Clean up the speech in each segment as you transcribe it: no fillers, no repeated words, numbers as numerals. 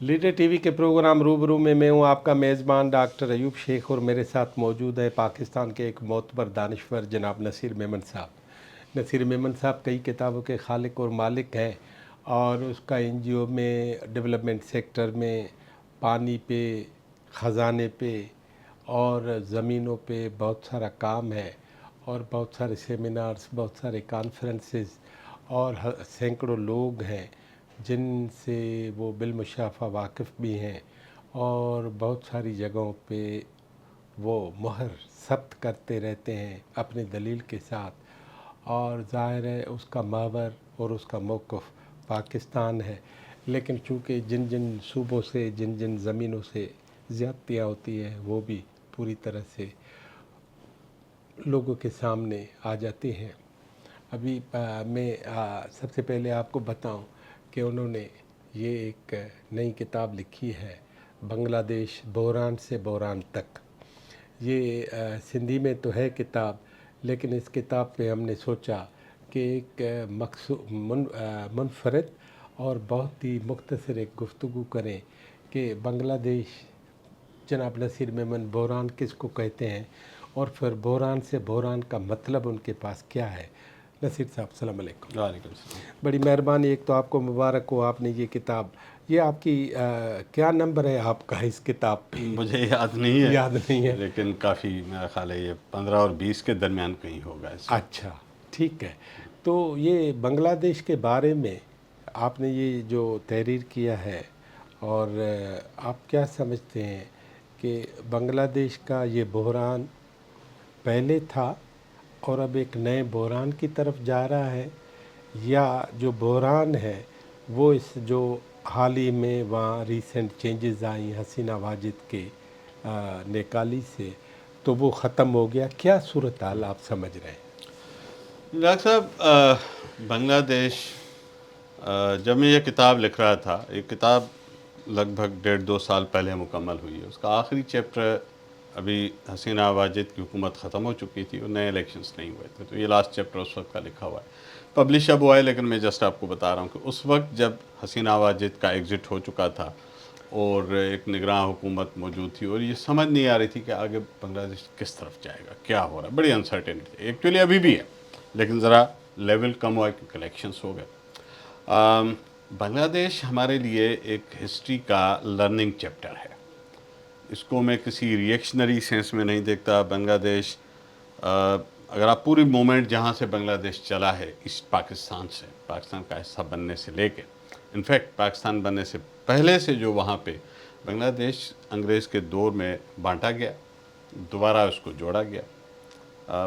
Leader T V کے programme روبرو میں ہوں آپ کا میزبان ڈاکٹر ایوب شیخ، اور میرے ساتھ موجود ہے پاکستان کے ایک معتبر دانشور جناب نصیر میمن صاحب۔ نصیر میمن صاحب کئی کتابوں کے خالق اور مالک ہیں، اور اس کا این جی او میں ڈیولپمنٹ سیکٹر میں پانی پہ، خزانے پہ اور زمینوں پہ بہت سارا کام ہے، اور بہت سارے سیمینارز، بہت سارے کانفرنسز، اور سینکڑوں لوگ ہیں جن سے وہ بالمشافہ واقف بھی ہیں، اور بہت ساری جگہوں پہ وہ مہر ثبت کرتے رہتے ہیں اپنی دلیل کے ساتھ، اور ظاہر ہے اس کا محور اور اس کا موقف پاکستان ہے۔ لیکن چونکہ جن جن صوبوں سے، جن جن زمینوں سے زیادتیاں ہوتی ہیں، وہ بھی پوری طرح سے لوگوں کے سامنے آ جاتی ہیں۔ ابھی میں سب سے پہلے آپ کو بتاؤں کہ انہوں نے یہ ایک نئی کتاب لکھی ہے، بنگلہ دیش بحران سے بحران تک۔ یہ سندھی میں تو ہے کتاب، لیکن اس کتاب پہ ہم نے سوچا کہ ایک منفرد اور بہت ہی مختصر ایک گفتگو کریں کہ بنگلہ دیش، جناب نصیر میمن، بحران کس کو کہتے ہیں، اور پھر بحران سے بحران کا مطلب ان کے پاس کیا ہے۔ نصیر صاحب السلام علیکم۔ وعلیکم السلام۔ بڑی مہربانی، ایک تو آپ کو مبارک ہو، آپ نے یہ کتاب، یہ آپ کی کیا نمبر ہے آپ کا اس کتاب پہ؟ مجھے یاد نہیں ہے، یاد نہیں ہے؟ لیکن کافی میرا خیال ہے یہ 15 اور 20 کے درمیان کہیں ہوگا اس وقت۔ اچھا، ٹھیک ہے۔ تو یہ بنگلہ دیش کے بارے میں آپ نے یہ جو تحریر کیا ہے، اور آپ کیا سمجھتے ہیں کہ بنگلہ دیش کا یہ بحران پہلے تھا اور اب ایک نئے بحران کی طرف جا رہا ہے، یا جو بحران ہے وہ اس جو حال ہی میں وہاں ریسنٹ چینجز آئیں حسینہ واجد کے نکالی سے، تو وہ ختم ہو گیا؟ کیا صورتحال آپ سمجھ رہے ہیں؟ ڈاکٹر صاحب، بنگلہ دیش، جب میں یہ کتاب لکھ رہا تھا، یہ کتاب لگ بھگ 1.5-2 سال پہلے مکمل ہوئی ہے۔ اس کا آخری چیپٹر، ابھی حسینہ واجد کی حکومت ختم ہو چکی تھی اور نئے الیکشنز نہیں ہوئے تھے، تو یہ لاسٹ چیپٹر اس وقت کا لکھا ہوا ہے۔ پبلش اب ہوا ہے، لیکن میں جسٹ آپ کو بتا رہا ہوں کہ اس وقت جب حسینہ واجد کا ایگزٹ ہو چکا تھا اور ایک نگراں حکومت موجود تھی، اور یہ سمجھ نہیں آ رہی تھی کہ آگے بنگلہ دیش کس طرف جائے گا، کیا ہو رہا ہے، بڑی انسرٹینٹی تھی۔ ایکچولی ابھی بھی ہے، لیکن ذرا لیول کم ہوا ہے کیونکہ الیکشنز ہو گئے۔ بنگلہ دیش ہمارے لیے ایک ہسٹری کا لرننگ چیپٹر ہے۔ اس کو میں کسی ریئیکشنری سینس میں نہیں دیکھتا۔ بنگلہ دیش، اگر آپ پوری مومنٹ جہاں سے بنگلہ دیش چلا ہے، ایسٹ پاکستان سے، پاکستان کا حصہ بننے سے لے کے، انفیکٹ پاکستان بننے سے پہلے سے جو وہاں پہ بنگلہ دیش انگریز کے دور میں بانٹا گیا، دوبارہ اس کو جوڑا گیا،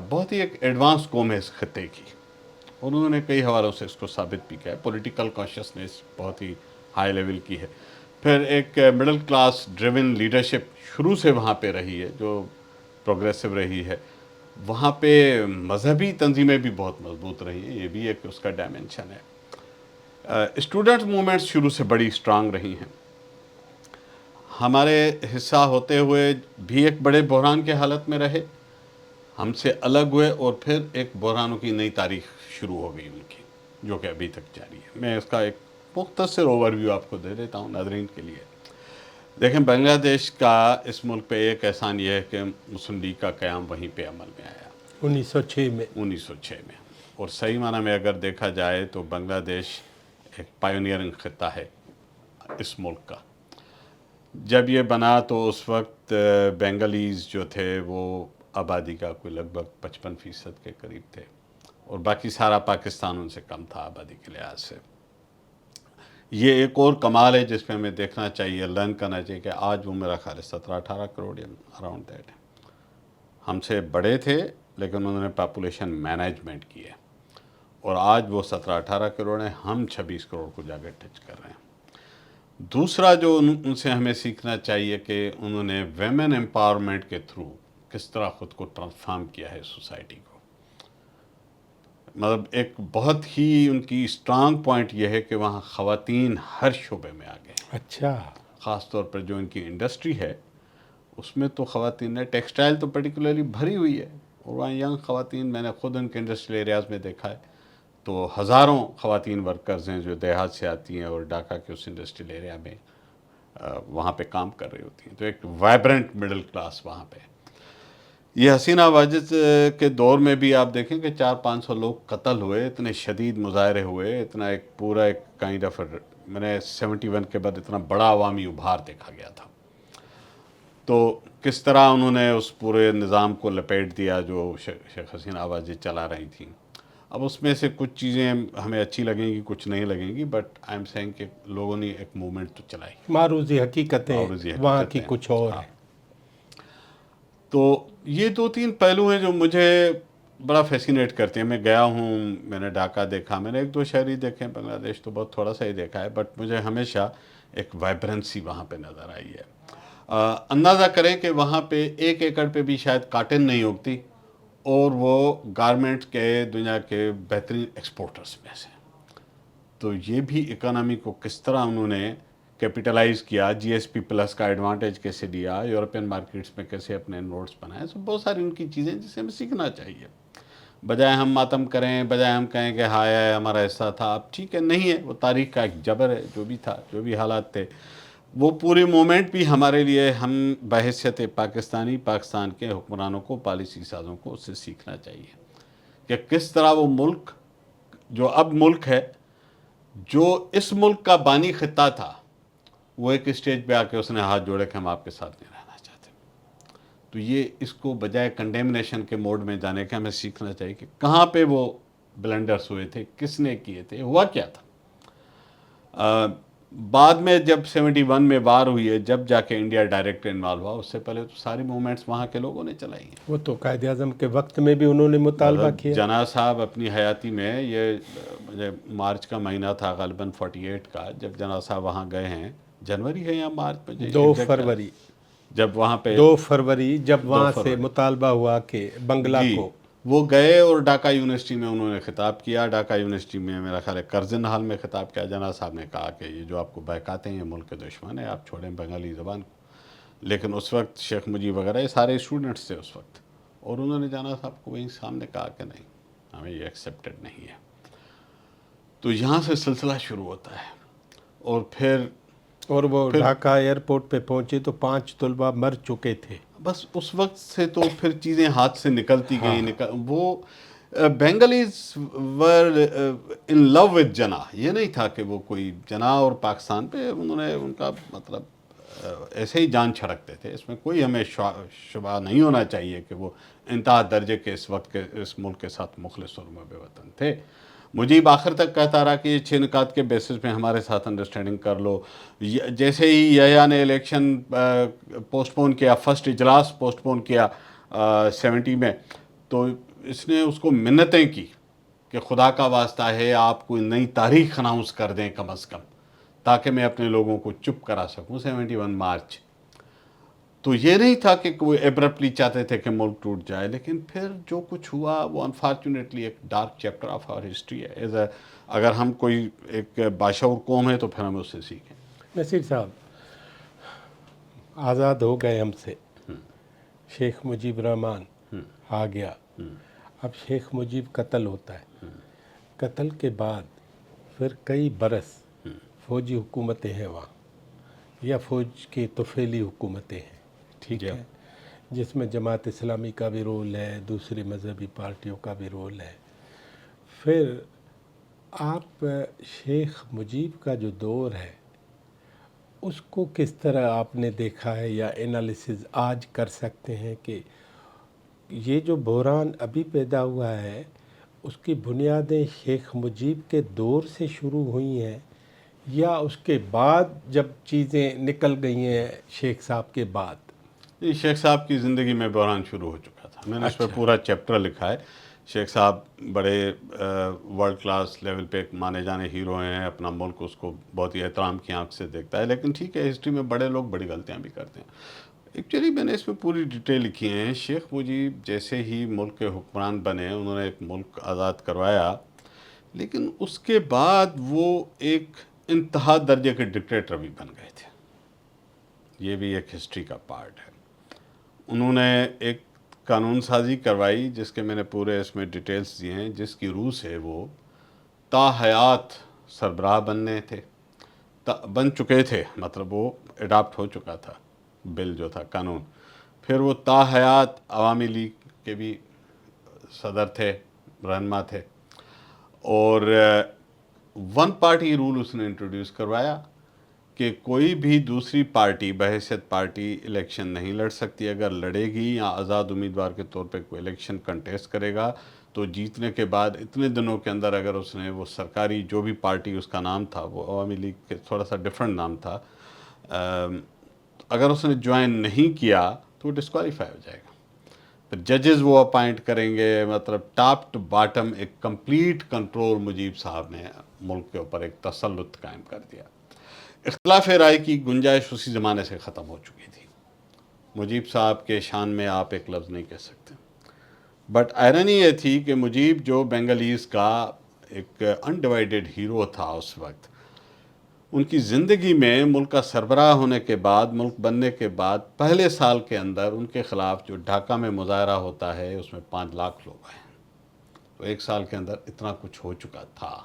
بہت ہی ایک ایڈوانس قوم ہے اس خطے کی، اور انہوں نے کئی حوالوں سے اس کو ثابت بھی کیا ہے۔ پولیٹیکل کانشیسنیس بہت ہی ہائی لیول کی ہے۔ پھر ایک مڈل کلاس ڈریون لیڈرشپ شروع سے وہاں پہ رہی ہے، جو پروگریسو رہی ہے۔ وہاں پہ مذہبی تنظیمیں بھی بہت مضبوط رہی ہیں، یہ بھی ایک اس کا ڈائمنشن ہے۔ اسٹوڈنٹ موومنٹس شروع سے بڑی اسٹرانگ رہی ہیں۔ ہمارے حصہ ہوتے ہوئے بھی ایک بڑے بحران کے حالت میں رہے، ہم سے الگ ہوئے، اور پھر ایک بحرانوں کی نئی تاریخ شروع ہو گئی ان کی، جو کہ ابھی تک جاری ہے۔ میں اس کا ایک مختصر اوور ویو آپ کو دے دیتا ہوں ناظرین کے لیے۔ دیکھیں، بنگلہ دیش کا اس ملک پہ ایک احسان یہ ہے کہ مسلم لیگ کا قیام وہیں پہ عمل میں آیا 1906 میں۔ 1906 میں، اور صحیح معنی میں اگر دیکھا جائے تو بنگلہ دیش ایک پائونیئرنگ خطہ ہے اس ملک کا۔ جب یہ بنا تو اس وقت بنگالیز جو تھے وہ آبادی کا کوئی لگ بھگ 55% کے قریب تھے، اور باقی سارا پاکستان ان سے کم تھا آبادی کے لحاظ سے۔ یہ ایک اور کمال ہے جس پہ ہمیں دیکھنا چاہیے، لرن کرنا چاہیے، کہ آج وہ میرا خیال ہے 17-18 کروڑ یا اراؤنڈ دیٹ ہے۔ ہم سے بڑے تھے، لیکن انہوں نے پاپولیشن مینجمنٹ کی ہے، اور آج وہ 17-18 کروڑ ہیں، ہم 26 کروڑ کو جا کے ٹچ کر رہے ہیں۔ دوسرا جو ان سے ہمیں سیکھنا چاہیے کہ انہوں نے ویمن امپاورمنٹ کے تھرو کس طرح خود کو ٹرانسفارم کیا ہے سوسائٹی کو۔ مطلب ایک بہت ہی ان کی اسٹرانگ پوائنٹ یہ ہے کہ وہاں خواتین ہر شعبے میں آ گئے، اچھا۔ خاص طور پر جو ان کی انڈسٹری ہے اس میں تو خواتین نے، ٹیکسٹائل تو پرٹیکولرلی بھری ہوئی ہے، اور وہاں ینگ خواتین، میں نے خود ان کے انڈسٹریل ایریاز میں دیکھا ہے، تو ہزاروں خواتین ورکرز ہیں جو دیہات سے آتی ہیں اور ڈھاکہ کے اس انڈسٹریل ایریا میں وہاں پہ کام کر رہی ہوتی ہیں. تو ایک وائبرنٹ مڈل کلاس وہاں پہ. یہ حسینہ واجد کے دور میں بھی آپ دیکھیں کہ 400-500 لوگ قتل ہوئے, اتنے شدید مظاہرے ہوئے, اتنا ایک پورا ایک کائنڈ آف, میں نے 71 کے بعد اتنا بڑا عوامی ابھار دیکھا گیا تھا. تو کس طرح انہوں نے اس پورے نظام کو لپیٹ دیا جو شیخ حسینہ واجد چلا رہی تھیں. اب اس میں سے کچھ چیزیں ہمیں اچھی لگیں گی, کچھ نہیں لگیں گی, بٹ آئی ایم سینگ کہ لوگوں نے ایک موومنٹ تو چلائی. معروضی حقیقتیں معروضی وہاں حقیقتیں. کی کچھ اور ہاں. ہیں. تو یہ 2-3 پہلو ہیں جو مجھے بڑا فیسینیٹ کرتے ہیں. میں گیا ہوں, میں نے ڈھاکہ دیکھا, میں نے 1-2 شہر ہی دیکھے, بنگلہ دیش تو بہت تھوڑا سا ہی دیکھا ہے, بٹ مجھے ہمیشہ ایک وائبرنسی وہاں پہ نظر آئی ہے. اندازہ کریں کہ وہاں پہ 1 ایکڑ پہ بھی شاید کاٹن نہیں اگتی, اور وہ گارمنٹ کے دنیا کے بہترین ایکسپورٹرز میں سے. تو یہ بھی اکانومی کو کس طرح انہوں نے کیپٹلائز کیا, جی ایس پی پلس کا ایڈوانٹیج کیسے لیا, یورپین مارکیٹس میں کیسے اپنے نوٹس بنائے. سو بہت ساری ان کی چیزیں جسے ہمیں سیکھنا چاہیے. بجائے ہم ماتم کریں, بجائے ہم کہیں کہ ہائے ہمارا ایسا تھا. اب ٹھیک ہے, نہیں ہے, وہ تاریخ کا ایک جبر ہے, جو بھی تھا, جو بھی حالات تھے, وہ پوری مومنٹ بھی ہمارے لیے, ہم بحیثیت پاکستان کے حکمرانوں کو, پالیسی سازوں کو اس سے سیکھنا چاہیے کہ کس طرح وہ ملک جو اب ملک ہے, جو اس ملک کا بانی خطہ تھا, وہ ایک اسٹیج پہ آ کے اس نے ہاتھ جوڑے کہ ہم آپ کے ساتھ نہیں رہنا چاہتے. تو یہ اس کو بجائے کنڈیمنیشن کے موڈ میں جانے کے ہمیں سیکھنا چاہیے کہ کہاں پہ وہ بلنڈرز ہوئے تھے, کس نے کیے تھے, ہوا کیا تھا. بعد میں جب 71 میں وار ہوئی ہے, جب جا کے انڈیا ڈائریکٹ انوالو ہوا, اس سے پہلے تو ساری موومنٹس وہاں کے لوگوں نے چلائی ہیں. وہ تو قائد اعظم کے وقت میں بھی انہوں نے مطالبہ کیا. جناح صاحب اپنی حیاتی میں, یہ مجھے مارچ کا مہینہ تھا غالباً 48 کا, جب جناح صاحب وہاں گئے ہیں, جنوری ہے یا مارچ میں, 2 فروری, جب وہاں پہ 2 فروری جب 2 وہاں سے فروری مطالبہ ہوا کہ بنگلہ جی, کو. وہ گئے اور ڈھاکہ یونیورسٹی میں انہوں نے خطاب کیا. ڈھاکہ یونیورسٹی میں میرا خیال ہے کرزن ہال میں خطاب کیا. جناح صاحب نے کہا کہ یہ جو آپ کو بہکاتے ہیں یہ ملک کے دشمن ہیں, آپ چھوڑیں بنگالی زبان کو. لیکن اس وقت شیخ مجیب وغیرہ یہ سارے اسٹوڈنٹس تھے اس وقت, اور انہوں نے جناح صاحب کو وہیں سامنے کہا کہ نہیں, ہمیں یہ ایکسیپٹڈ نہیں ہے. تو یہاں سے سلسلہ شروع ہوتا ہے. اور پھر وہ ڈھاکہ ایئرپورٹ پہ پہنچے تو 5 طلبہ مر چکے تھے. بس اس وقت سے تو پھر چیزیں ہاتھ سے نکلتی گئیں. وہ بنگالیز ور ان لو وتھ جناح. یہ نہیں تھا کہ وہ کوئی جناح اور پاکستان پہ انہوں نے ان کا مطلب ایسے ہی جان چھڑکتے تھے. اس میں کوئی ہمیں شبہ نہیں ہونا چاہیے کہ وہ انتہا درجے کے اس وقت کے اس ملک کے ساتھ مخلص اور محب وطن تھے. مجیب آخر تک کہتا رہا کہ یہ 6 نکات کے بیسس پہ ہمارے ساتھ انڈرسٹینڈنگ کر لو. جیسے ہی یحییٰ نے الیکشن پوسٹ پون کیا, فرسٹ اجلاس پوسٹ پون کیا 70 میں, تو اس نے اس کو منتیں کی کہ خدا کا واسطہ ہے آپ کوئی نئی تاریخ اناؤنس کر دیں کم از کم, تاکہ میں اپنے لوگوں کو چپ کرا سکوں. 71 مارچ. تو یہ نہیں تھا کہ کوئی ایبرپٹلی چاہتے تھے کہ ملک ٹوٹ جائے, لیکن پھر جو کچھ ہوا وہ انفارچونیٹلی ایک dark chapter of our history ہے. اگر ہم کوئی ایک باشعور قوم ہے تو پھر ہم اس سے سیکھیں. نصیر صاحب, آزاد ہو گئے ہم سے, شیخ مجیب الرحمن آ گیا. اب شیخ مجیب قتل ہوتا ہے. قتل کے بعد پھر کئی برس فوجی حکومتیں ہیں وہاں, یا فوج کی طفیلی حکومتیں ہیں, ٹھیک ہے, جس میں جماعت اسلامی کا بھی رول ہے, دوسری مذہبی پارٹیوں کا بھی رول ہے. پھر آپ شیخ مجیب کا جو دور ہے اس کو کس طرح آپ نے دیکھا ہے, یا انالیسز آج کر سکتے ہیں کہ یہ جو بحران ابھی پیدا ہوا ہے اس کی بنیادیں شیخ مجیب کے دور سے شروع ہوئی ہیں, یا اس کے بعد جب چیزیں نکل گئی ہیں شیخ صاحب کے بعد؟ شیخ صاحب کی زندگی میں بحران شروع ہو چکا تھا. میں نے اس پہ پورا چیپٹر لکھا ہے. شیخ صاحب بڑے ورلڈ کلاس لیول پہ مانے جانے ہیرو ہیں. اپنا ملک اس کو بہت ہی احترام کی آنکھ سے دیکھتا ہے, لیکن ٹھیک ہے, ہسٹری میں بڑے لوگ بڑی غلطیاں بھی کرتے ہیں. ایکچولی میں نے اس میں پوری ڈیٹیل لکھی ہیں. شیخ مجیب جیسے ہی ملک کے حکمران بنے, انہوں نے ایک ملک آزاد کروایا, لیکن اس کے بعد وہ ایک انتہا درجے کے ڈکٹیٹر بھی بن گئے تھے. یہ بھی ایک ہسٹری کا پارٹ ہے. انہوں نے ایک قانون سازی کروائی جس کے میں نے پورے اس میں ڈیٹیلز دیے ہیں, جس کی روح سے وہ تا حیات سربراہ بننے تھے. بن چکے تھے، مطلب وہ اڈاپٹ ہو چکا تھا بل جو تھا قانون. پھر وہ تاحیات عوامی لیگ کے بھی صدر تھے، رہنما تھے، اور ون پارٹی رول اس نے انٹروڈیوس کروایا کہ کوئی بھی دوسری پارٹی بحیثیت پارٹی الیکشن نہیں لڑ سکتی. اگر لڑے گی یا آزاد امیدوار کے طور پہ کوئی الیکشن کنٹیسٹ کرے گا تو جیتنے کے بعد اتنے دنوں کے اندر اگر اس نے وہ سرکاری جو بھی پارٹی اس کا نام تھا، وہ عوامی لیگ کے تھوڑا سا ڈفرینٹ نام تھا، اگر اس نے جوائن نہیں کیا تو وہ ڈسکوالیفائی ہو جائے گا. پھر ججز وہ اپائنٹ کریں گے، مطلب ٹاپ ٹو باٹم ایک کمپلیٹ کنٹرول مجیب صاحب نے ملک کے اوپر ایک تسلط قائم کر دیا. اختلاف رائے کی گنجائش اسی زمانے سے ختم ہو چکی تھی. مجیب صاحب کے شان میں آپ ایک لفظ نہیں کہہ سکتے. بٹ آئرنی یہ تھی کہ مجیب جو بنگالیز کا ایک انڈیوائیڈڈ ہیرو تھا اس وقت، ان کی زندگی میں ملک کا سربراہ ہونے کے بعد، ملک بننے کے بعد پہلے سال کے اندر ان کے خلاف جو ڈھاکہ میں مظاہرہ ہوتا ہے اس میں 5 لاکھ لوگ آئے. تو ایک سال کے اندر اتنا کچھ ہو چکا تھا.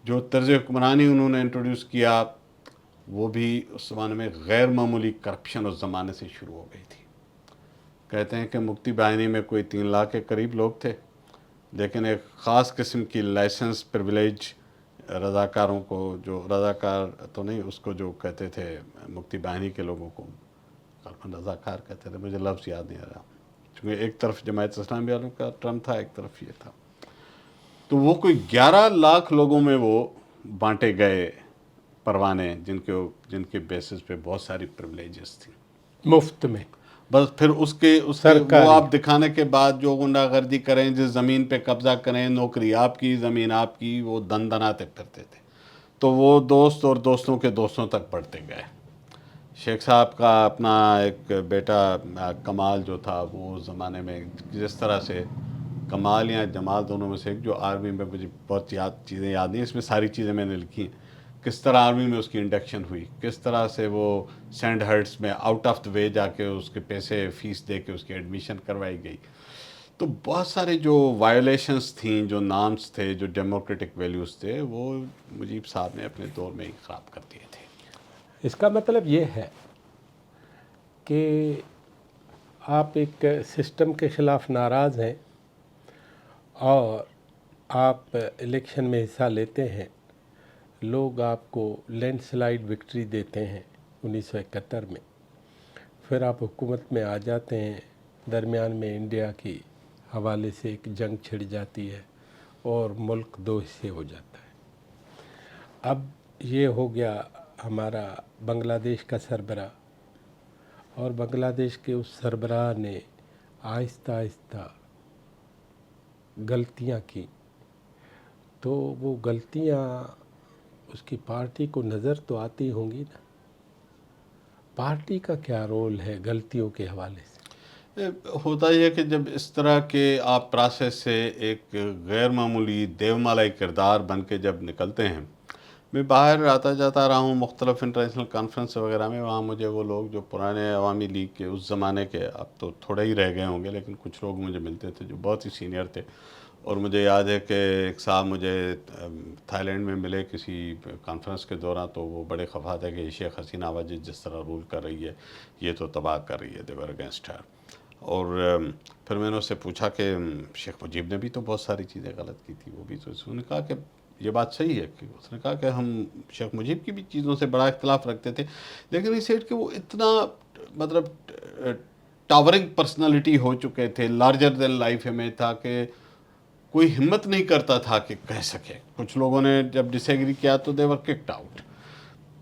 جو طرز حکمرانی انہوں نے انٹروڈیوس کیا وہ بھی اس زمانے میں غیر معمولی کرپشن اس زمانے سے شروع ہو گئی تھی. کہتے ہیں کہ مکتی باہنی میں کوئی 3 لاکھ کے قریب لوگ تھے، لیکن ایک خاص قسم کی لائسنس پریویلیج رضاکاروں کو، جو رضاکار تو نہیں، اس کو جو کہتے تھے مکتی باہنی کے لوگوں کو رضاکار کہتے تھے، مجھے لفظ یاد نہیں آ رہا، چونکہ ایک طرف جماعت اسلامی والوں کا ٹرم تھا، ایک طرف یہ تھا. تو وہ کوئی 11 لاکھ لوگوں میں وہ بانٹے گئے پروانے، جن کے بیسس پہ بہت ساری پریولیجز تھیں مفت میں. بس پھر اس کے وہ آپ دکھانے کے بعد جو غنڈہ گردی کریں، جس زمین پہ قبضہ کریں، نوکری آپ کی، زمین آپ کی، وہ دن دناتے پھرتے تھے. تو وہ دوست اور دوستوں کے دوستوں تک بڑھتے گئے. شیخ صاحب کا اپنا ایک بیٹا کمال جو تھا، وہ اس زمانے میں جس طرح سے، کمال یا جمال دونوں میں سے ایک، جو آرمی میں، مجھے بہت چیزیں یاد نہیں، اس میں ساری چیزیں میں نے لکھی ہیں، کس طرح آرمی میں اس کی انڈکشن ہوئی، کس طرح سے وہ سینڈ ہرٹس میں آؤٹ آف دا وے جا کے اس کے پیسے فیس دے کے اس کی ایڈمیشن کروائی گئی. تو بہت سارے جو وائلیشنز تھیں، جو نارمس تھے، جو ڈیموکریٹک ویلیوز تھے، وہ مجیب صاحب نے اپنے دور میں ہی خراب کر دیے تھے. اس کا مطلب یہ ہے کہ آپ ایک سسٹم کے خلاف ناراض ہیں اور آپ الیکشن میں حصہ لیتے ہیں، لوگ آپ کو لینڈ سلائیڈ وکٹری دیتے ہیں 1971 میں، پھر آپ حکومت میں آ جاتے ہیں، درمیان میں انڈیا کی حوالے سے ایک جنگ چھڑ جاتی ہے اور ملک 2 حصے ہو جاتا ہے. اب یہ ہو گیا ہمارا بنگلہ دیش کا سربراہ، اور بنگلہ دیش کے اس سربراہ نے آہستہ آہستہ غلطیاں کی، تو وہ غلطیاں اس کی پارٹی کو نظر تو آتی ہوں گی نا. پارٹی کا کیا رول ہے غلطیوں کے حوالے سے؟ ہوتا یہ کہ جب اس طرح کے آپ پروسیس سے ایک غیر معمولی دیومالائی کردار بن کے جب نکلتے ہیں، میں باہر آتا جاتا رہا ہوں مختلف انٹرنیشنل کانفرنس وغیرہ میں، وہاں مجھے وہ لوگ جو پرانے عوامی لیگ کے اس زمانے کے، اب تو تھوڑے ہی رہ گئے ہوں گے، لیکن کچھ لوگ مجھے ملتے تھے جو بہت ہی سینئر تھے. اور مجھے یاد ہے کہ ایک صاحب مجھے تھائی لینڈ میں ملے کسی کانفرنس کے دوران، تو وہ بڑے خفا تھے کہ شیخ حسینہ واجد جس طرح رول کر رہی ہے یہ تو تباہ کر رہی ہے، دے ور اگینسٹ ہر. اور پھر میں نے اس سے پوچھا کہ شیخ مجیب نے بھی تو بہت ساری چیزیں غلط کی تھی، وہ بھی تو. اس نے کہا کہ یہ بات صحیح ہے، کہ اس نے کہا کہ ہم شیخ مجیب کی بھی چیزوں سے بڑا اختلاف رکھتے تھے، لیکن اس سیٹ کہ وہ اتنا مطلب ٹاورنگ پرسنالٹی ہو چکے تھے، لارجر دین لائف میں تھا، کہ کوئی ہمت نہیں کرتا تھا کہ کہہ سکے. کچھ لوگوں نے جب ڈس ایگری کیا تو دے ور ککڈ آؤٹ.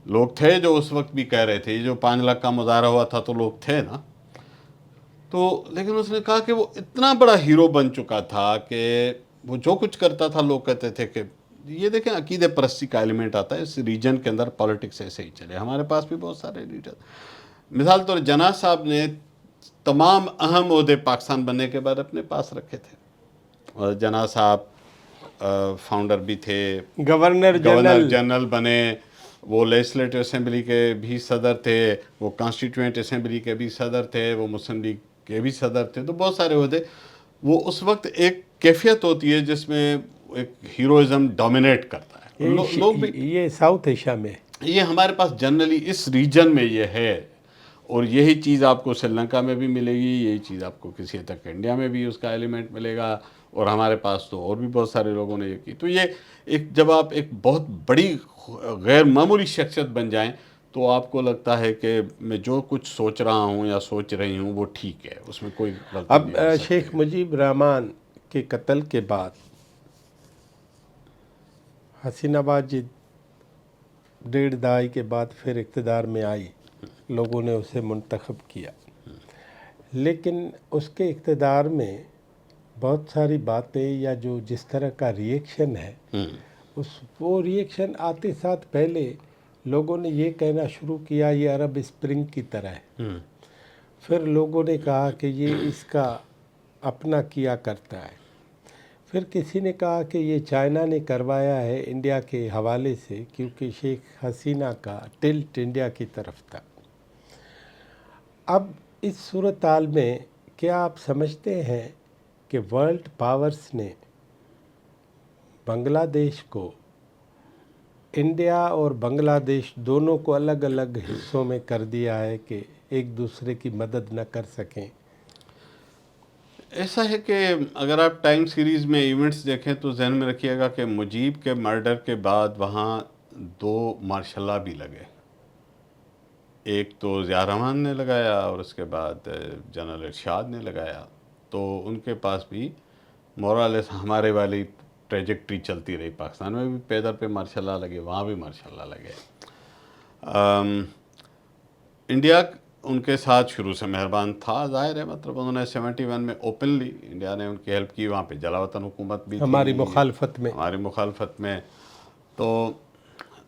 لوگ تھے جو اس وقت بھی کہہ رہے تھے، یہ جو 5 لاکھ کا مظاہرہ ہوا تھا تو لوگ تھے نا. تو لیکن اس نے کہا کہ وہ اتنا بڑا ہیرو بن چکا تھا کہ وہ جو کچھ کرتا تھا لوگ کہتے تھے کہ یہ دیکھیں عقیدہ پرستی کا ایلیمنٹ آتا ہے اس ریجن کے اندر، پالیٹکس ایسے ہی چلے. ہمارے پاس بھی بہت سارے لیڈر، مثال طور جناح صاحب نے تمام اہم عہدے پاکستان بننے کے بعد اپنے پاس رکھے تھے. اور جناح صاحب فاؤنڈر بھی تھے، گورنر جنرل بنے، وہ لیجسلیٹو اسمبلی کے بھی صدر تھے، وہ کانسٹیٹیوئنٹ اسمبلی کے بھی صدر تھے، وہ مسلم لیگ کے بھی صدر تھے. تو بہت سارے عہدے. وہ اس وقت ایک کیفیت ہوتی ہے جس میں ایک ہیروئزم ڈومینیٹ کرتا ہے. لوگ بھی یہ ساؤتھ ایشیا میں یہ ہمارے پاس جنرلی اس ریجن میں یہ ہے، اور یہی چیز آپ کو سری لنکا میں بھی ملے گی، یہی چیز آپ کو کسی حد تک انڈیا میں بھی اس کا ایلیمنٹ ملے گا، اور ہمارے پاس تو اور بھی بہت سارے لوگوں نے یہ کی. تو یہ جب آپ ایک بہت بڑی غیر معمولی شخصیت بن جائیں تو آپ کو لگتا ہے کہ میں جو کچھ سوچ رہا ہوں یا سوچ رہی ہوں وہ ٹھیک ہے، اس میں کوئی غلطی اب نہیں ہو سکتی شیخ ہے. مجیب الرحمان کے قتل کے بعد حسینہ واجد 1.5 دہائی کے بعد پھر اقتدار میں آئی، لوگوں نے اسے منتخب کیا، لیکن اس کے اقتدار میں بہت ساری باتیں یا جو جس طرح کا ریئیکشن ہے، وہ ریئیکشن آتے ساتھ پہلے لوگوں نے یہ کہنا شروع کیا یہ عرب اسپرنگ کی طرح ہے. پھر لوگوں نے کہا کہ یہ اس کا اپنا کیا کرتا ہے. پھر کسی نے کہا کہ یہ چائنا نے کروایا ہے انڈیا کے حوالے سے، کیونکہ شیخ حسینہ کا ٹلٹ انڈیا کی طرف تھا. اب اس صورتحال میں کیا آپ سمجھتے ہیں کہ ورلڈ پاورز نے بنگلہ دیش کو، انڈیا اور بنگلہ دیش دونوں کو الگ الگ حصوں میں کر دیا ہے کہ ایک دوسرے کی مدد نہ کر سکیں؟ ایسا ہے کہ اگر آپ ٹائم سیریز میں ایونٹس دیکھیں تو ذہن میں رکھیے گا کہ مجیب کے مرڈر کے بعد وہاں 2 مارشل لا بھی لگے. ایک تو ضیاء الرحمان نے لگایا اور اس کے بعد جنرل ارشاد نے لگایا. تو ان کے پاس بھی مورالیس ہمارے والی ٹریجیکٹری چلتی رہی. پاکستان میں بھی پیدر پہ مارشل لا لگے، وہاں بھی مارشل لا لگے. انڈیا ان کے ساتھ شروع سے مہربان تھا، ظاہر ہے، مطلب انہوں نے 71 میں اوپنلی انڈیا نے ان کی ہیلپ کی. وہاں پہ جلاوطن حکومت بھی تھی ہماری مخالفت میں. ہماری مخالفت میں. تو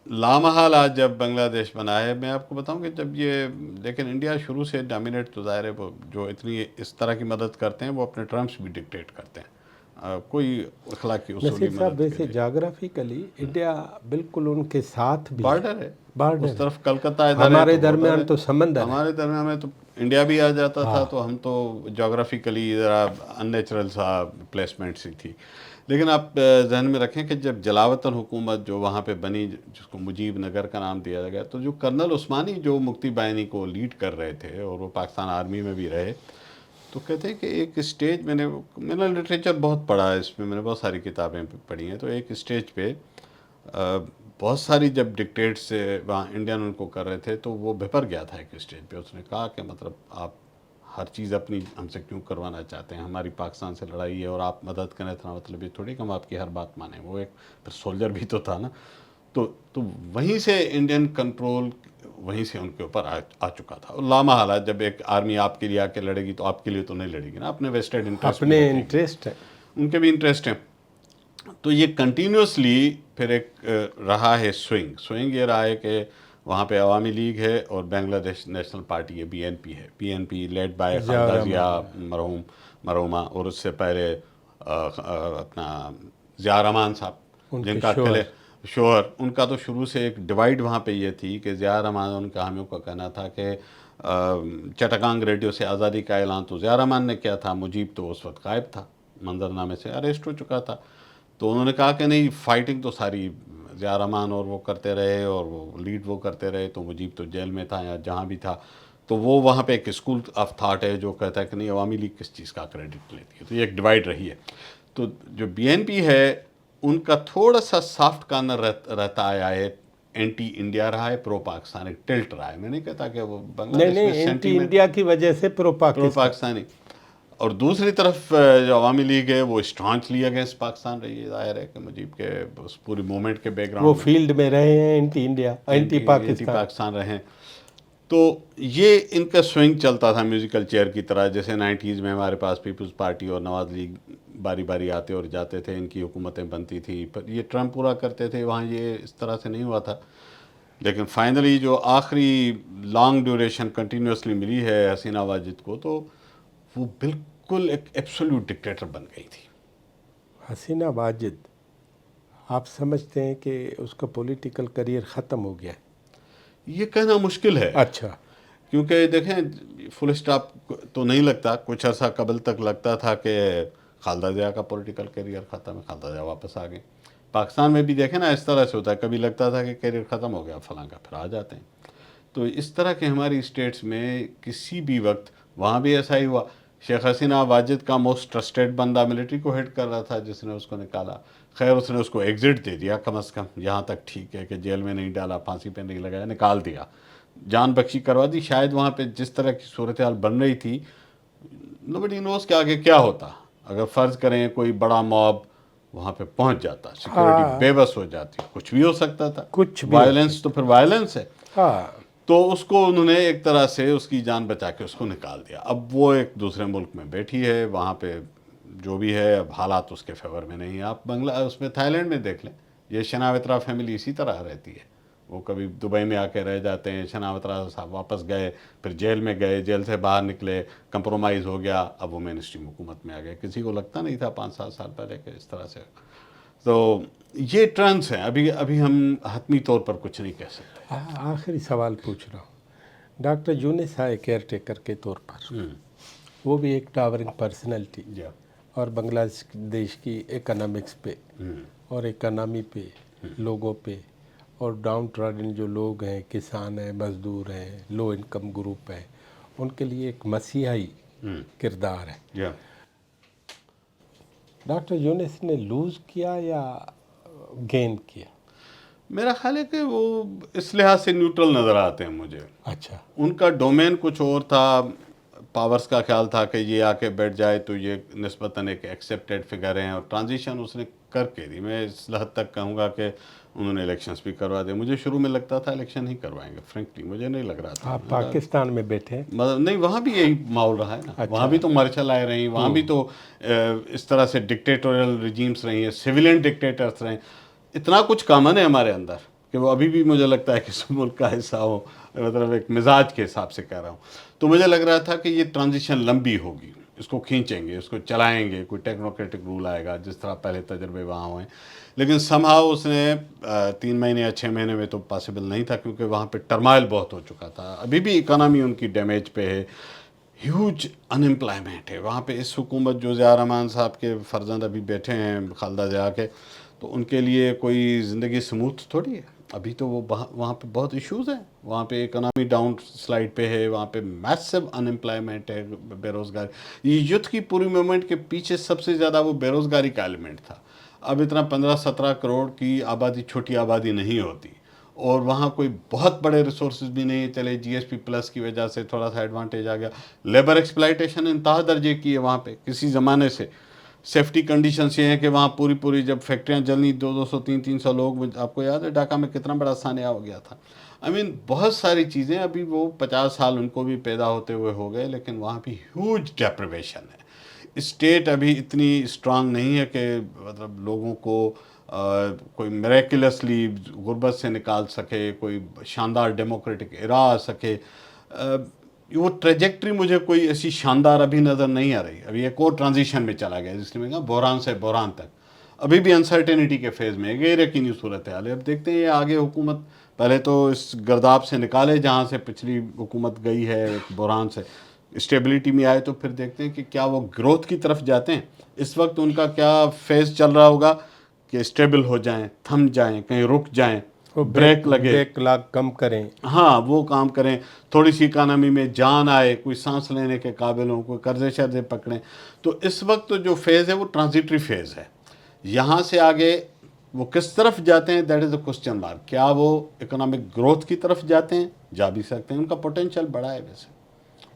لامحال آج جب بنگلہ دیش بنا ہے، میں آپ کو بتاؤں کہ جب یہ لیکن انڈیا شروع سے ڈومینیٹ، تو ظاہر ہے وہ جو اتنی اس طرح کی مدد کرتے ہیں وہ اپنے ٹرمپس بھی ڈکٹیٹ کرتے ہیں، کوئی اخلاقی اصولی نصیر صاحب، مدد کے ویسے لیے. جاگرافیکلی انڈیا بالکل ان کے ساتھ بھی ہے، بارڈر ہے، بارڈر اس ہے. طرف کلکتہ ادھر ہے ہمارے تو وہ ادھر درمیان ہے. تو سمندر ہے. ہمارے درمیان میں تو انڈیا بھی آ جاتا تھا، ہاں. تو ہم تو جغرافیکلی ذرا ان نیچرل سا پلیسمنٹ سی تھی. لیکن آپ ذہن میں رکھیں کہ جب جلاوطن حکومت جو وہاں پہ بنی، جس کو مجیب نگر کا نام دیا گیا، تو جو کرنل عثمانی جو مکتی بائنی کو لیڈ کر رہے تھے اور وہ پاکستان آرمی میں بھی رہے، تو کہتے ہیں کہ ایک اسٹیج میں نے لٹریچر بہت پڑھا ہے، اس میں نے بہت ساری کتابیں پڑھی ہیں. تو ایک اسٹیج پہ بہت ساری جب ڈکٹیٹ سے وہاں انڈین ان کو کر رہے تھے تو وہ بھپر گیا تھا ایک اسٹیج پہ. اس نے کہا کہ مطلب آپ ہر چیز اپنی ہم سے کیوں کروانا چاہتے ہیں، ہماری پاکستان سے لڑائی ہے اور آپ مدد کریں تھا، مطلب یہ تھوڑی کہ ہم آپ کی ہر بات مانیں. وہ ایک سولجر بھی تو تھا نا. تو وہیں سے انڈین کنٹرول وہیں سے ان کے اوپر آ چکا تھا. اور لامحالہ جب ایک آرمی آپ کے لیے آ کے لڑے گی تو آپ کے لیے تو نہیں لڑے گی نا، اپنے ویسٹڈ انٹرسٹ بھی اپنے رکھیں گی، انٹرسٹ ہے. ان کے بھی انٹرسٹ ہیں. تو یہ کنٹینیوسلی پھر ایک رہا ہے سوئنگ یہ رہا ہے کہ وہاں پہ عوامی لیگ ہے اور بنگلہ دیش نیشنل پارٹی ہے، B N P led by Zia Khaleda Zia Rahman. مرحومہ، اور اس سے پہلے اپنا ضیاء الرحمان صاحب ان جن کے کا شوہر. شوہر. ان کا تو شروع سے ایک ڈیوائیڈ وہاں پہ یہ تھی کہ ضیاء الرحمان ان کا حامیوں کا کہنا تھا کہ چٹاگانگ ریڈیو سے آزادی کا اعلان تو ضیاء الرحمان نے کیا تھا، مجیب تو اس وقت غائب تھا، منظرنامے سے اریسٹ ہو چکا تھا. تو انہوں نے کہا کہ نہیں، فائٹنگ تو ساری ضیاء الرحمان اور وہ کرتے رہے اور وہ لیڈ وہ کرتے رہے، تو مجیب تو جیل میں تھا یا جہاں بھی تھا. تو وہ وہاں پہ ایک اسکول آف تھاٹ ہے جو کہتا ہے کہ نہیں، عوامی لیگ کس چیز کا کریڈٹ لیتی ہے. تو یہ ایک ڈیوائڈ رہی ہے. تو جو بی این پی ہے ان کا تھوڑا سا سافٹ کارنر رہتا آیا ہے، اینٹی انڈیا رہا ہے، پرو پاکستان ایک ٹلٹ رہا ہے. میں نہیں کہتا کہ وہ بنگلہ نہیں دیش میں نہیں، اینٹی سینٹیمنٹ انڈیا کی وجہ سے پرو پاکستان. پاکستانی. اور دوسری طرف جو عوامی لیگ ہے وہ اسٹرانچلی اگینسٹ پاکستان رہی ہے. ظاہر ہے کہ مجیب کے اس پوری موومنٹ کے بیک وہ گراؤنڈ میں فیلڈ میں رہے ہیں anti India, anti anti Pakistan. Pakistan رہے. تو یہ ان کا سوئنگ چلتا تھا میوزیکل چیئر کی طرح. جیسے 90s میں ہمارے پاس پیپلز پارٹی اور نواز لیگ باری باری آتے اور جاتے تھے، ان کی حکومتیں بنتی تھی، پر یہ ٹرمپ پورا کرتے تھے. وہاں یہ اس طرح سے نہیں ہوا تھا. لیکن فائنلی جو آخری لانگ ڈیوریشن کنٹینیوسلی ملی ہے حسینہ واجد کو، تو وہ بالکل ایک ایبسولوٹ ڈکٹیٹر بن گئی تھی. حسینہ واجد، آپ سمجھتے ہیں کہ اس کا پولیٹیکل کریئر ختم ہو گیا ہے؟ یہ کہنا مشکل ہے، اچھا. کیونکہ دیکھیں فل اسٹاپ تو نہیں لگتا. کچھ عرصہ قبل تک لگتا تھا کہ خالدہ ضیاء کا پولیٹیکل کیریئر ختم ہے، خالدہ ضیاء واپس آ گئے. پاکستان میں بھی دیکھیں نا اس طرح سے ہوتا ہے، کبھی لگتا تھا کہ کیریئر ختم ہو گیا فلاں کا، پھر آ جاتے ہیں. تو اس طرح کے ہماری اسٹیٹس میں کسی بھی وقت، وہاں بھی ایسا ہی ہوا. شیخ حسینہ واجد کا موسٹ ٹرسٹڈ بندہ ملٹری کو ہیڈ کر رہا تھا، جس نے اس کو نکالا. خیر اس نے اس کو ایگزٹ دے دیا، کم از کم یہاں تک ٹھیک ہے کہ جیل میں نہیں ڈالا، پھانسی پہ نہیں لگایا، نکال دیا، جان بخشی کروا دی. شاید وہاں پہ جس طرح کی صورتحال بن رہی تھی، نوبڈی نوز کہ آگے کیا ہوتا. اگر فرض کریں کوئی بڑا موب وہاں پہ پہنچ جاتا، سیکورٹی ہاں بے بس ہو جاتی، کچھ بھی ہو سکتا تھا. کچھ بھی ہو وائلنس تو پھر وائلنس ہے. ہاں تو اس کو انہوں نے ایک طرح سے اس کی جان بچا کے اس کو نکال دیا. اب وہ ایک دوسرے ملک میں بیٹھی ہے، وہاں پہ جو بھی ہے، اب حالات اس کے فیور میں نہیں ہیں. آپ اس میں تھائی لینڈ میں دیکھ لیں، یہ شناوترا فیملی اسی طرح رہتی ہے. وہ کبھی دبئی میں آ کے رہ جاتے ہیں، شناوترا صاحب واپس گئے، پھر جیل میں گئے، جیل سے باہر نکلے، کمپرومائز ہو گیا، اب وہ مین اسٹریم حکومت میں آ گئے. کسی کو لگتا نہیں تھا 5-7 سال پہلے کہ اس طرح سے. تو یہ ٹرینڈس ہیں. ابھی ہم حتمی طور پر کچھ نہیں کہہ سکتے. آخری سوال پوچھ رہا ہوں. ڈاکٹر یونس آئے کیئر ٹیکر کے طور پر، وہ بھی ایک ٹاورنگ پرسنالٹی، جی اور بنگلہ دیش کی اکنامکس پہ اور اکنامی پہ، لوگوں پہ، اور ڈاؤن ٹراڈن جو لوگ ہیں، کسان ہیں، مزدور ہیں، لو انکم گروپ ہیں، ان کے لیے ایک مسیحائی کردار ہے. جی ڈاکٹر یونس نے لوز کیا یا گین کیا؟ میرا خیال ہے کہ وہ اس لحاظ سے نیوٹرل نظر آتے ہیں مجھے. اچھا. ان کا ڈومین کچھ اور تھا، پاورز کا خیال تھا کہ یہ آ کے بیٹھ جائے تو یہ نسبتاً ایک ایکسیپٹیڈ فگر ہیں، اور ٹرانزیشن اس نے کر کے دی. میں اس حد تک کہوں گا کہ انہوں نے الیکشنز بھی کروا دے. مجھے شروع میں لگتا تھا الیکشن ہی کروائیں گے، فرینکلی مجھے نہیں لگ رہا تھا. آپ پاکستان میں بیٹھے ہیں؟ نہیں، وہاں بھی یہی ماحول رہا ہے نا. وہاں بھی تو مارشل آئے رہی، وہاں بھی تو اس طرح سے ڈکٹیٹوریل رجیمز رہی ہیں، سویلین ڈکٹیٹرس رہے ہیں. اتنا کچھ کامن ہے ہمارے اندر کہ وہ ابھی بھی مجھے لگتا ہے کہ اس ملک کا حصہ ہو، مطلب ایک مزاج کے حساب سے کہہ رہا ہوں. تو مجھے لگ رہا تھا کہ یہ ٹرانزیشن لمبی ہوگی، اس کو کھینچیں گے، اس کو چلائیں گے، کوئی ٹیکنوکریٹک رول آئے گا جس طرح پہلے تجربے وہاں ہوئے. لیکن سمہاؤ اس نے 3 مہینے یا 6 مہینے میں تو پاسبل نہیں تھا، کیونکہ وہاں پہ ٹرمائل بہت ہو چکا تھا. ابھی بھی اکانومی ان کی ڈیمیج پہ ہے، ہیوج انمپلائمنٹ ہے وہاں پہ. اس حکومت جو ضیاء الرحمان صاحب کے فرزند ابھی بیٹھے ہیں، خالدہ ضیاء کے، تو ان کے لیے کوئی زندگی سموتھ تھوڑی ہے. ابھی تو وہ وہاں پہ بہت ایشوز ہیں. وہاں پہ اکنامی ڈاؤن سلائڈ پہ ہے، وہاں پہ میسو انمپلائمنٹ ہے، بے روزگاری. یہ یوتھ کی پوری موومنٹ کے پیچھے سب سے زیادہ وہ بے روزگاری کا ایلیمنٹ تھا. اب اتنا 15-17 کروڑ کی آبادی چھوٹی آبادی نہیں ہوتی، اور وہاں کوئی بہت بڑے ریسورسز بھی نہیں. چلے جی ایس پی پلس کی وجہ سے تھوڑا سا ایڈوانٹیج آ گیا. لیبر ایکسپلائٹیشن انتہا درجے کی ہے وہاں پہ کسی زمانے سے. سیفٹی کنڈیشنز یہ ہیں کہ وہاں پوری جب فیکٹریاں جلنی 200 300 لوگ، آپ کو یاد ہے ڈھاکہ میں کتنا بڑا سانحہ ہو گیا تھا. بہت ساری چیزیں. ابھی وہ 50 سال ان کو بھی پیدا ہوتے ہوئے ہو گئے، لیکن وہاں بھی ہیوج ڈیپریویشن ہے. اسٹیٹ ابھی اتنی اسٹرانگ نہیں ہے کہ مطلب لوگوں کو کوئی میریکلسلی غربت سے نکال سکے، کوئی شاندار ڈیموکریٹک ایرا آ سکے. وہ ٹریجیکٹری مجھے کوئی ایسی شاندار ابھی نظر نہیں آ رہی. ابھی ایک اور ٹرانزیشن میں چلا گیا، جس میں کہا بحران سے بحران تک. ابھی بھی انسرٹینٹی کے فیز میں غیر یقینی صورتحال ہے. اب دیکھتے ہیں یہ آگے حکومت پہلے تو اس گرداب سے نکالے جہاں سے پچھلی حکومت گئی ہے، ایک بحران سے اسٹیبلٹی میں آئے، تو پھر دیکھتے ہیں کہ کیا وہ گروتھ کی طرف جاتے ہیں. اس وقت ان کا کیا فیز چل رہا ہوگا کہ اسٹیبل ہو جائیں، تھم جائیں، کہیں رک جائیں، بریک لگے، بیک لاگ کم کریں. ہاں وہ کام کریں، تھوڑی سی اکانومی میں جان آئے، کوئی سانس لینے کے قابل ہوں، کوئی قرضے شرضے پکڑیں. تو اس وقت جو فیز ہے وہ ٹرانزیٹری فیز ہے. یہاں سے آگے وہ کس طرف جاتے ہیں، that is a question mark. کیا وہ اکنامک گروتھ کی طرف جاتے ہیں؟ جا بھی سکتے ہیں، ان کا پوٹینشیل بڑا ہے. ویسے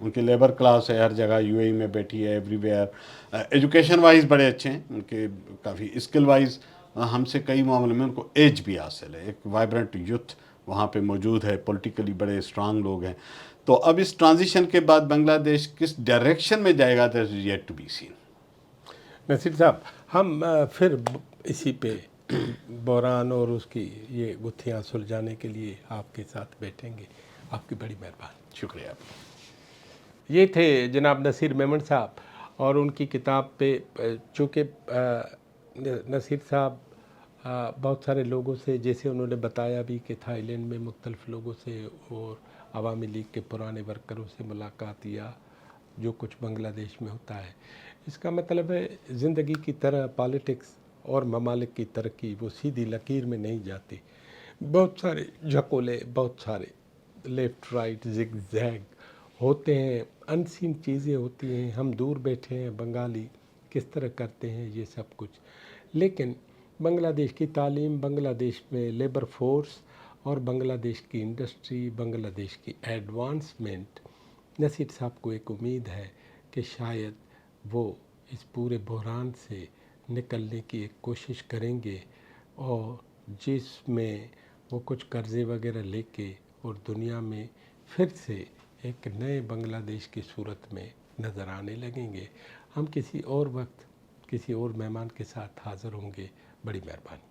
ان کی لیبر کلاس ہے ہر جگہ، یو اے ای میں بیٹھی ہے، ایوری ویئر. ایجوکیشن وائز بڑے اچھے ہیں ان کے، کافی اسکل وائز ہم سے کئی معاملے میں ان کو ایج بھی حاصل ہے. ایک وائبرنٹ یوتھ وہاں پہ موجود ہے، پولیٹیکلی بڑے اسٹرانگ لوگ ہیں. تو اب اس ٹرانزیشن کے بعد بنگلہ دیش کس ڈائریکشن میں جائے گا، that is yet to be seen. Naseer Sahab, ہم پھر اسی پہ بحران اور اس کی یہ گتھیاں سلجھانے کے لیے آپ کے ساتھ بیٹھیں گے. آپ کی بڑی مہربانی. شکریہ. یہ تھے جناب نصیر میمن صاحب، اور ان کی کتاب پہ چونکہ نصیر صاحب بہت سارے لوگوں سے، جیسے انہوں نے بتایا بھی کہ تھائی لینڈ میں مختلف لوگوں سے اور عوامی لیگ کے پرانے ورکروں سے ملاقات یا جو کچھ بنگلہ دیش میں ہوتا ہے، اس کا مطلب ہے زندگی کی طرح پالیٹکس اور ممالک کی ترقی وہ سیدھی لکیر میں نہیں جاتی، بہت سارے جھکولے، بہت سارے لیفٹ رائٹ زگ زیگ ہوتے ہیں، ان سین چیزیں ہوتی ہیں. ہم دور بیٹھے ہیں، بنگالی کس طرح کرتے ہیں یہ سب کچھ. لیکن بنگلہ دیش کی تعلیم، بنگلہ دیش میں لیبر فورس اور بنگلہ دیش کی انڈسٹری، بنگلہ دیش کی ایڈوانسمنٹ، نصیر صاحب کو ایک امید ہے کہ شاید وہ اس پورے بحران سے نکلنے کی ایک کوشش کریں گے، اور جس میں وہ کچھ قرضے وغیرہ لے کے اور دنیا میں پھر سے ایک نئے بنگلہ دیش کی صورت میں نظر آنے لگیں گے. ہم کسی اور وقت کسی اور مہمان کے ساتھ حاضر ہوں گے. بڑی مہربانی.